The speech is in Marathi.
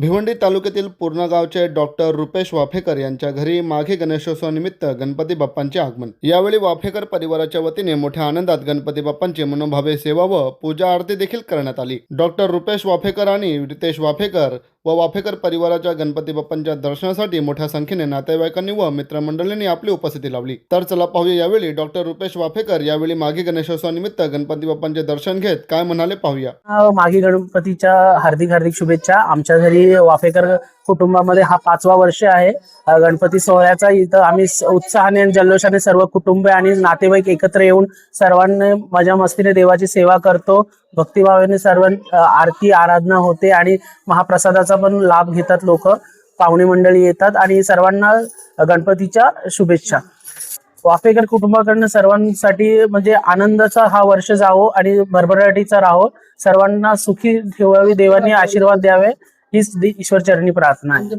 भिवंडी तालुक्यातील पूर्णा गावचे डॉक्टर रुपेश वाफेकर यांच्या घरी माघी गणेशोत्सवानिमित्त गणपती बाप्पांचे आगमन। यावेळी वाफेकर परिवाराच्या वतीने मोठ्या आनंदात गणपती बाप्पांची मनोभावे सेवा व पूजा आरती देखील करण्यात आली। डॉक्टर रुपेश वाफेकर आणि रितेश वाफेकर व वाफेकर परिवाराच्या गणपती बाप्पांच्या दर्शनासाठी मोठ्या संख्येने नातेवाईकांनी व मित्रमंडळींनी आपली उपस्थिती लावली। तर चला पाहूया यावेळी डॉक्टर रुपेश वाफेकर यावेळी माघी गणेशोत्सवानिमित्त गणपती बाप्पांचे दर्शन घेत काय म्हणाले पाहूया। माघी गणपतीच्या हार्दिक हार्दिक शुभेच्छा। आमच्या घरी वाफेकर कुटुंबामध्ये हा 5वा वर्ष आहे गणपती सोहळ्याचा। इथं आम्ही उत्साहाने आणि जल्लोषाने सर्व कुटुंब आणि नातेवाईक एकत्र येऊन सर्वांनी मजा मस्तीने देवाची सेवा करतो। भक्तिभावाने सर्व आरती आराधना होते आणि महाप्रसादाचा पण लाभ घेतात लोक, पाहुणे मंडळी येतात आणि सर्वांना गणपतीच्या शुभेच्छा। वाफेकर कुटुंबाकडनं सर्वांसाठी म्हणजे आनंदाचा हा वर्ष जावो आणि भरभराटीचा राहो, सर्वांना सुखी ठेवावी, देवाने आशीर्वाद द्यावे हीच ईश्वर चरणी प्रार्थना आहे।